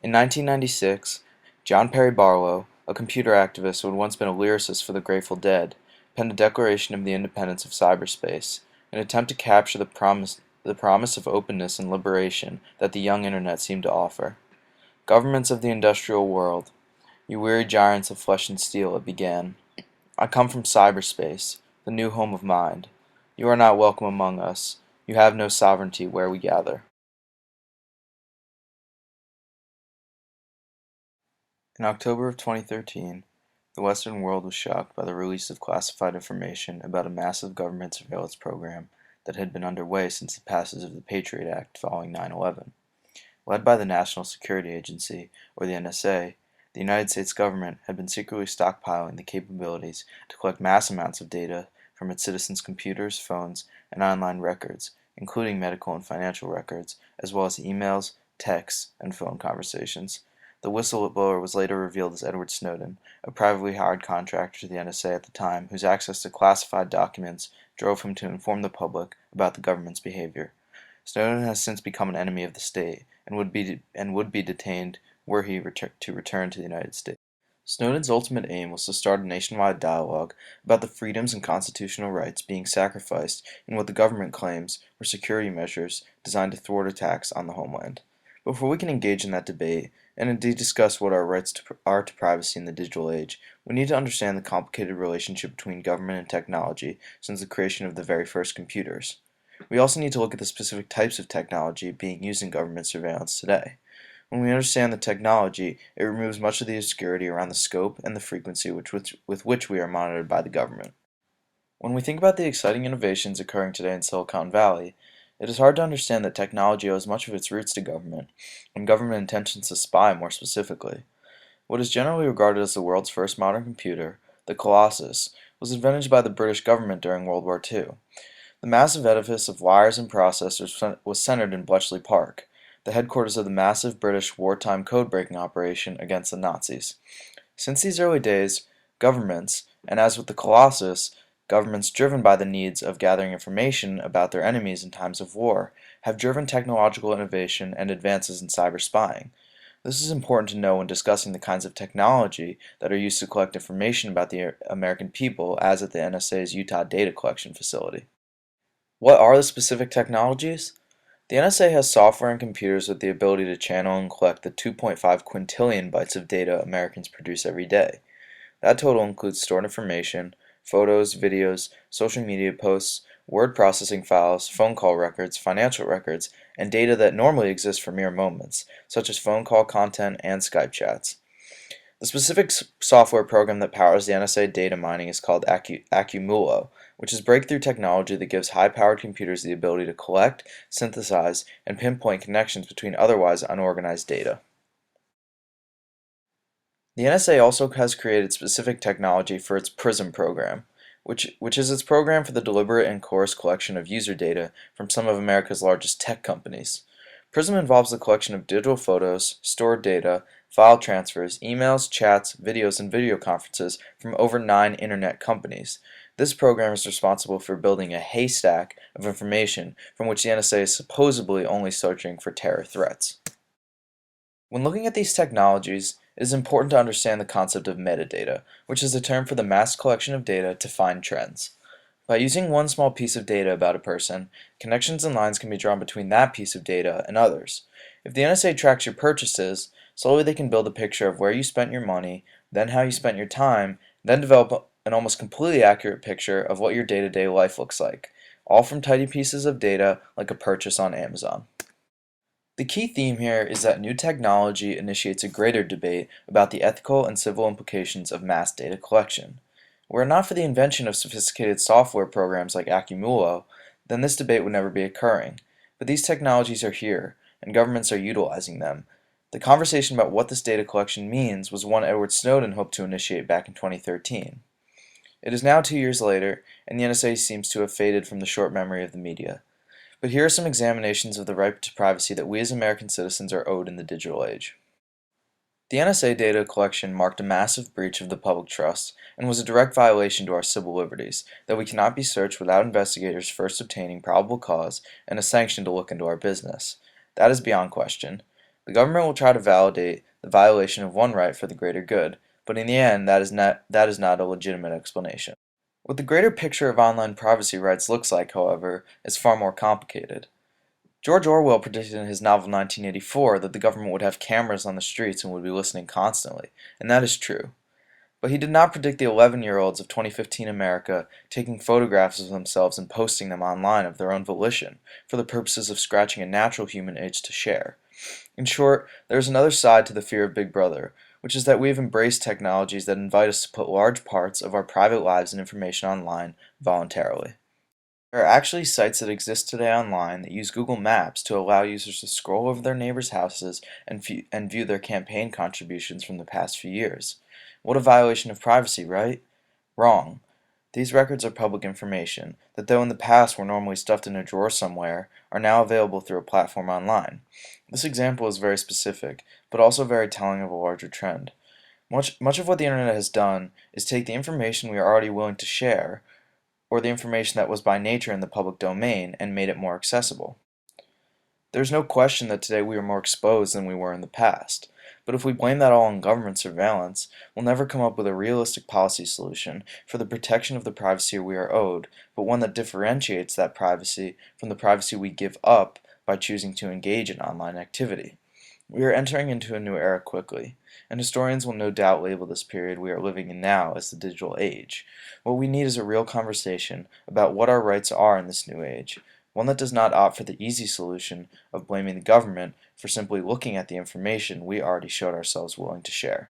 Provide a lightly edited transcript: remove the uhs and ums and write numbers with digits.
In 1996, John Perry Barlow, a computer activist who had once been a lyricist for the Grateful Dead, penned a declaration of the independence of cyberspace, an attempt to capture the promise of openness and liberation that the young internet seemed to offer. Governments of the industrial world, you weary giants of flesh and steel, it began. I come from cyberspace, the new home of mind. You are not welcome among us. You have no sovereignty where we gather. In October of 2013, the Western world was shocked by the release of classified information about a massive government surveillance program that had been underway since the passage of the Patriot Act following 9/11. Led by the National Security Agency, or the NSA, the United States government had been secretly stockpiling the capabilities to collect mass amounts of data from its citizens' computers, phones, and online records, including medical and financial records, as well as emails, texts, and phone conversations. The whistleblower was later revealed as Edward Snowden, a privately hired contractor to the NSA at the time, whose access to classified documents drove him to inform the public about the government's behavior. Snowden has since become an enemy of the state and would be detained were he to return to the United States. Snowden's ultimate aim was to start a nationwide dialogue about the freedoms and constitutional rights being sacrificed in what the government claims were security measures designed to thwart attacks on the homeland. Before we can engage in that debate, and indeed discuss what our rights are to privacy in the digital age, we need to understand the complicated relationship between government and technology since the creation of the very first computers. We also need to look at the specific types of technology being used in government surveillance today. When we understand the technology, it removes much of the obscurity around the scope and the frequency with which we are monitored by the government. When we think about the exciting innovations occurring today in Silicon Valley, it is hard to understand that technology owes much of its roots to government, and government intentions to spy more specifically. What is generally regarded as the world's first modern computer, the Colossus, was invented by the British government during World War II. The massive edifice of wires and processors was centered in Bletchley Park, the headquarters of the massive British wartime code-breaking operation against the Nazis. Since these early days, governments, and as with the Colossus, governments driven by the needs of gathering information about their enemies in times of war, have driven technological innovation and advances in cyber spying. This is important to know when discussing the kinds of technology that are used to collect information about the American people, as at the NSA's Utah data collection facility. What are the specific technologies? The NSA has software and computers with the ability to channel and collect the 2.5 quintillion bytes of data Americans produce every day. That total includes stored information, photos, videos, social media posts, word processing files, phone call records, financial records, and data that normally exists for mere moments, such as phone call content and Skype chats. The specific software program that powers the NSA data mining is called Accumulo, which is breakthrough technology that gives high-powered computers the ability to collect, synthesize, and pinpoint connections between otherwise unorganized data. The NSA also has created specific technology for its PRISM program, which is its program for the deliberate and coarse collection of user data from some of America's largest tech companies. PRISM involves the collection of digital photos, stored data, file transfers, emails, chats, videos, and video conferences from over 9 internet companies. This program is responsible for building a haystack of information from which the NSA is supposedly only searching for terror threats. When looking at these technologies, it is important to understand the concept of metadata, which is a term for the mass collection of data to find trends. By using one small piece of data about a person, connections and lines can be drawn between that piece of data and others. If the NSA tracks your purchases, slowly they can build a picture of where you spent your money, then how you spent your time, then develop an almost completely accurate picture of what your day-to-day life looks like, all from tiny pieces of data like a purchase on Amazon. The key theme here is that new technology initiates a greater debate about the ethical and civil implications of mass data collection. Were it not for the invention of sophisticated software programs like Accumulo, then this debate would never be occurring. But these technologies are here, and governments are utilizing them. The conversation about what this data collection means was one Edward Snowden hoped to initiate back in 2013. It is now 2 years later, and the NSA seems to have faded from the short memory of the media. But here are some examinations of the right to privacy that we as American citizens are owed in the digital age. The NSA data collection marked a massive breach of the public trust and was a direct violation to our civil liberties, that we cannot be searched without investigators first obtaining probable cause and a sanction to look into our business. That is beyond question. The government will try to validate the violation of one right for the greater good, but in the end, that is not a legitimate explanation. What the greater picture of online privacy rights looks like, however, is far more complicated. George Orwell predicted in his novel 1984 that the government would have cameras on the streets and would be listening constantly, and that is true. But he did not predict the 11-year-olds of 2015 America taking photographs of themselves and posting them online of their own volition, for the purposes of scratching a natural human itch to share. In short, there is another side to the fear of Big Brother, which is that we have embraced technologies that invite us to put large parts of our private lives and information online voluntarily. There are actually sites that exist today online that use Google Maps to allow users to scroll over their neighbors' houses and view their campaign contributions from the past few years. What a violation of privacy, right? Wrong. These records are public information that, though in the past were normally stuffed in a drawer somewhere, are now available through a platform online. This example is very specific, but also very telling of a larger trend. Much of what the internet has done is take the information we are already willing to share, or the information that was by nature in the public domain, and made it more accessible. There is no question that today we are more exposed than we were in the past, but if we blame that all on government surveillance, we'll never come up with a realistic policy solution for the protection of the privacy we are owed, but one that differentiates that privacy from the privacy we give up by choosing to engage in online activity. We are entering into a new era quickly, and historians will no doubt label this period we are living in now as the digital age. What we need is a real conversation about what our rights are in this new age, one that does not opt for the easy solution of blaming the government for simply looking at the information we already showed ourselves willing to share.